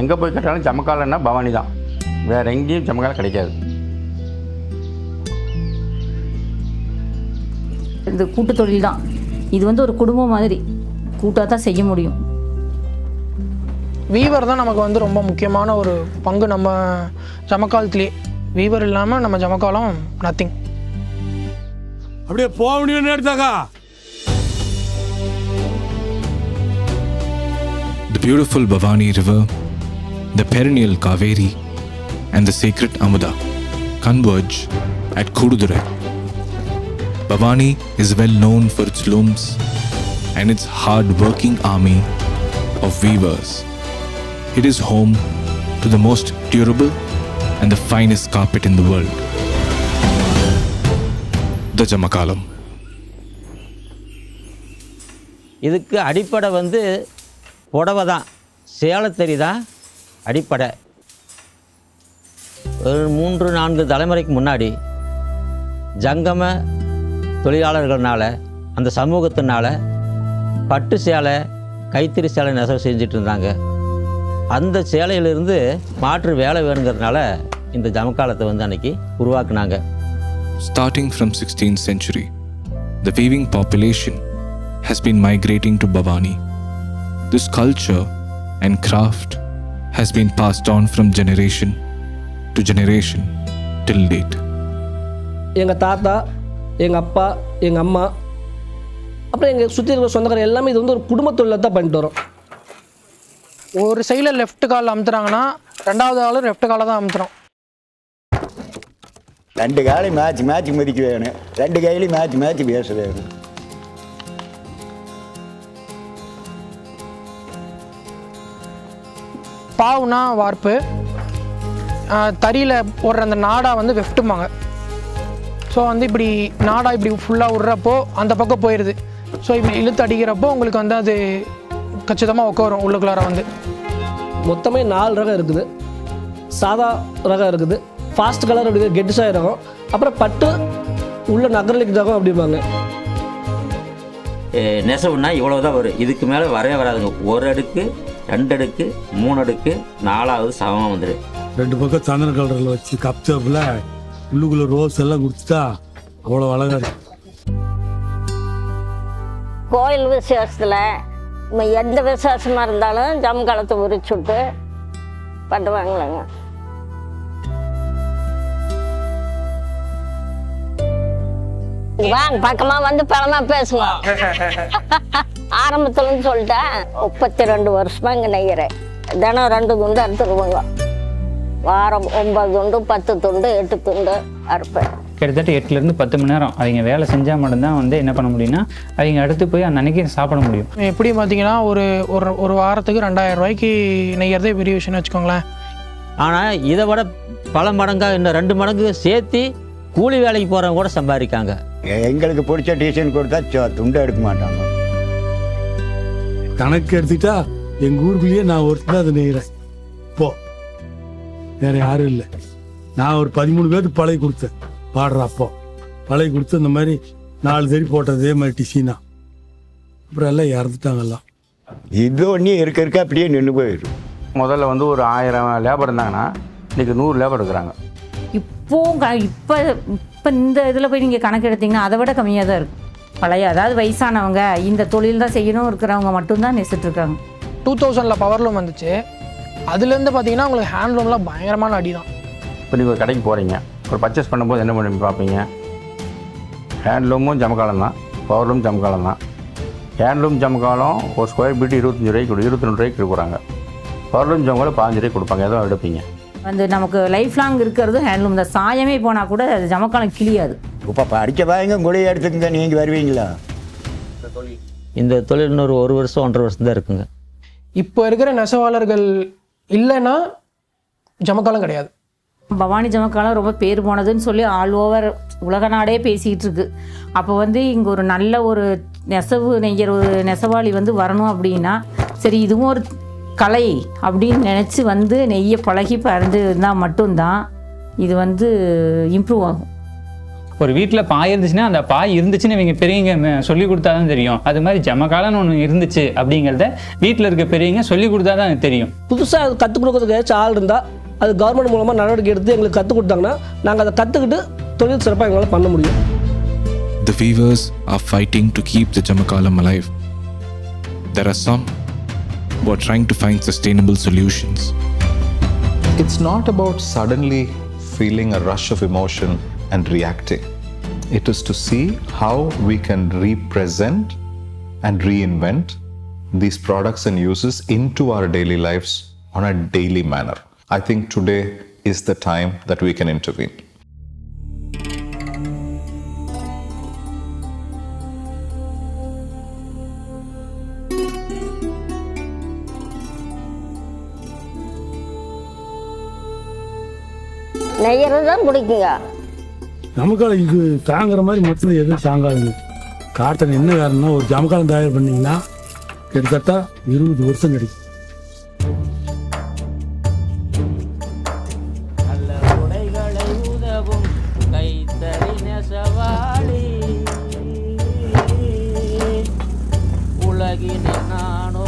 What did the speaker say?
எங்கே போய் கேட்டாலும் ஜமக்காலன்னா பவானி தான், வேறு எங்கேயும் ஜமக்காலம் கிடைக்காது. இது கூட்டு தொழில் தான். இது வந்து ஒரு குடும்பம் மாதிரி கூட்டாக தான் செய்ய முடியும். வீவர் தான் நமக்கு வந்து ரொம்ப முக்கியமான ஒரு பங்கு நம்ம ஜமக்காலத்திலே. வீவர் இல்லாமல் நம்ம ஜமக்காலம் நத்திங். அப்படியே போக முடியும்னு எடுத்தாக்கா. The beautiful Bhavani river, the perennial Kaveri, and the sacred Amuda converge at Kodudurai. Bhavani is well known for its looms and its hard-working army of weavers. It is home to the most durable and the finest carpet in the world, the Jamakalam. இதுக்கு அடிப்படை வந்து புடவை தான், சேலத்தறி தான் அடிப்படை. ஒரு 3-4 தலைமுறைக்கு முன்னாடி ஜங்கம தொழிலாளர்கள்னால, அந்த சமூகத்தினால பட்டு சேலை, கைத்தறி சேலை நெசவு செஞ்சிட்டு இருந்தாங்க. அந்த சேலையிலிருந்து மாற்று வேலை வேணுங்கிறதுனால இந்த ஜமக்காலத்தை வந்து அன்னைக்கு உருவாக்குனாங்க. Starting from 16th century, the weaving population has been migrating to Bhavani. This culture and craft has been passed on from generation to generation till date. எங்கள் தாத்தா, எங்கள் அப்பா, எங்கள் அம்மா, அப்புறம் எங்கள் சுற்றி இருக்கிற சொந்தக்காரர் எல்லாமே இது வந்து ஒரு குடும்ப தொழிலை தான் பண்ணிட்டு வரோம். ஒரு சைடில் லெஃப்ட் காலில் அமுத்துறாங்கன்னா ரெண்டாவது ஆள் லெஃப்ட் காலை தான் அமுத்துறோம். 2 காலையும் மேட்ச் மதிக்க வேணும், 2 கையிலையும் மேட்ச் பேச வேணும். பாவுனா வார்ப்பு, தறியில் போடுற அந்த நாடா வந்து வெஃப்ட்டுமாங்க. ஸோ வந்து இப்படி நாடா இப்படி ஃபுல்லாக விட்றப்போ அந்த பக்கம் போயிடுது. ஸோ இப்படி இழுத்து அடிக்கிறப்போ உங்களுக்கு வந்து அது கச்சிதமாக உட்காரும் உள்ளுக்குள்ளார வந்து. மொத்தமே 4 ரகம் இருக்குது. சாதா ரகம் இருக்குது, ஃபாஸ்ட் கலர் அப்படி கெட்டிஸாக ரகம், அப்புறம் பட்டு உள்ள நகரலிக்கு ரகம் அப்படிம்பாங்க. நெசவுன்னா இவ்வளோ தான் வரும், இதுக்கு மேலே வரவே வராதுங்க. 1 அடுக்கு, 2 அடுக்கு, 3 அடுக்கு, 4வது சமமாக வந்துடும். 2 பக்கம் சந்தன கலரில் வச்சு கப்சப்பில் உள்ளுக்குள்ள ரோஸ் எல்லாம் கொடுத்துட்டா அவ்வளோ அழகாக இருக்கு. கோயில் விசேஷத்தில் எந்த விசேஷமாக இருந்தாலும் ஜமக்காலத்தை உரிச்சுட்டு பண்ணுவாங்களேங்க. வாங்க பக்கமா வந்து பழமா பேசுவோம். ஆரம்பத்துலன்னு சொல்லிட்டேன், 32 வருஷமா இங்கே நெய்கிறேன். தினம் 2 துண்டு அறுத்துருவாங்க. வாரம் 9 துண்டு, 10 துண்டு, 8 துண்டு அறுப்பேன். கிட்டத்தட்ட 8லேருந்து 10 மணி நேரம் அவங்க வேலை செஞ்சால் மட்டும்தான் வந்து என்ன பண்ண முடியும்னா அவங்க அடுத்து போய் அந்த அன்னைக்கு சாப்பிட முடியும். எப்படி பார்த்தீங்கன்னா ஒரு வாரத்துக்கு 2000 ரூபாய்க்கு நெய்யறதே பெரிய விஷயம்னு வச்சுக்கோங்களேன். ஆனால் இதை விட பல மடங்காக, இன்னும் 2 மடங்கு சேர்த்து கூலி வேலைக்கு போகிறவங்க கூட சம்பாதிக்காங்க. எங்களுக்கு பிடிச்ச டிசைன் கொடுத்தா துண்டு எடுக்க மாட்டாங்க. கணக்கு எடுத்துக்கிட்டா எங்கள் ஊருக்குள்ளேயே நான் ஒருத்தர் அதை நெய்கிறேன். இப்போ வேற யாரும் இல்லை. நான் ஒரு 13 பேருக்கு பழகி கொடுத்தேன். பாடுற அப்போ பழகி கொடுத்து இந்த மாதிரி 4 தறி போட்டதே மாதிரி டிசைனா. அப்புறம் எல்லாம் இறந்துட்டாங்கல்லாம். இது ஒன்றே இருக்க அப்படியே நின்று போயிடும். முதல்ல வந்து ஒரு 1000 லேபர் இருந்தாங்கன்னா இன்றைக்கி 100 லேபர் இருக்கிறாங்க. இப்போ இந்த இதில் போய் நீங்கள் கணக்கு எடுத்திங்கன்னா அதை விட கம்மியாக தான் இருக்கும். பழைய அதாவது வயசானவங்க இந்த தொழில் தான் செய்யணும் இருக்கிறவங்க மட்டும்தான் நெசிட்டுருக்காங்க. 2000 பவர்லூம் வந்துச்சு. அதுலேருந்து பார்த்தீங்கன்னா உங்களுக்கு ஹேண்ட்லூம்லாம் பயங்கரமான அடி தான். இப்போ நீங்கள் ஒரு கடைக்கு போகிறீங்க, ஒரு பர்ச்சேஸ் பண்ணும்போது என்ன பண்ணி பார்ப்பீங்க? ஹேண்ட்லூமும் ஜமக்காலம் தான், பவர்லூம் ஜமக்காலம் தான். ஹேண்ட்லூம் ஜமக்காலம் ஒரு ஸ்கொயர் ஃபீட்டு 25 ரூபாய்க்கு 22 ரூபாய்க்கு கொடுக்குறாங்க. பவர்லூம் ஜமக்காலம் 15 ரூபாய்க்கு கொடுப்பாங்க. எதோ எடுப்பீங்க. வந்து நமக்கு லைஃப் லாங் இருக்கிறது ஹேண்ட்லூம் தான். சாயமே போனால் கூட அது ஜமக்காலம் கிளியாது. இப்போ படிக்க பாருங்க, குழியை எடுத்துக்கங்க, நீங்கள் வருவீங்களா? இந்த தொழில் இன்னொரு 1 வருஷம் 1.5 வருஷம் தான் இருக்குங்க. இப்போ இருக்கிற நெசவாளர்கள் இல்லைன்னா ஜமக்காலம் கிடையாது. பவானி ஜமக்காலம் ரொம்ப பேர் போனதுன்னு சொல்லி ஆல் ஓவர் உலக நாடே பேசிகிட்டு இருக்கு. அப்போ வந்து இங்கே ஒரு நல்ல ஒரு நெசவு நெய்கிற ஒரு நெசவாளி வந்து வரணும் அப்படின்னா, சரி இதுவும் ஒரு கலை அப்படின்னு நினச்சி வந்து நெய்ய பழகி பறந்து இருந்தால் மட்டும்தான் இது வந்து இம்ப்ரூவ் ஆகும். ஒரு வீட்டில் பாய் இருந்துச்சுன்னா அந்த பாய் இருந்துச்சுன்னு இவங்க பெரியவங்க சொல்லி கொடுத்தா தான் தெரியும். அது மாதிரி ஜமக்காலன்னு ஒன்று இருந்துச்சு அப்படிங்கிறத வீட்டில் இருக்க பெரியவங்க சொல்லி கொடுத்தா தான் தெரியும். புதுசாக அது கற்றுக் கொடுக்குறதுக்கு ஏதாச்சும் ஆள் இருந்தால் அது கவர்மெண்ட் மூலமாக நடவடிக்கை எடுத்து எங்களுக்கு கற்றுக் கொடுத்தாங்கன்னா நாங்கள் அதை கற்றுக்கிட்டு தொழில் சிறப்பாக எங்களால் பண்ண முடியும். The weavers are fighting to keep the Jamakalam alive. There are some who are trying to find sustainable solutions. It's not about suddenly feeling a rush of emotion and reacting. It is to see how we can represent and reinvent these products and uses into our daily lives on a daily manner. I think today is the time that we can intervene. நெய்யறது தான் பிடிக்குங்க. ஜமக்காலம் இது தாங்குற மாதிரி மொத்தத்தில் எதுவும் தாங்காதுங்க. Cotton என்ன காரணம்னா ஒரு ஜமக்காலம் தயார் பண்ணிங்கன்னா கிட்டத்தட்ட 20 வருஷம் கிடைக்கும். நல்ல உடைகளை உதவும் கைத்தறி நெசவாளி உலகினில் நானோ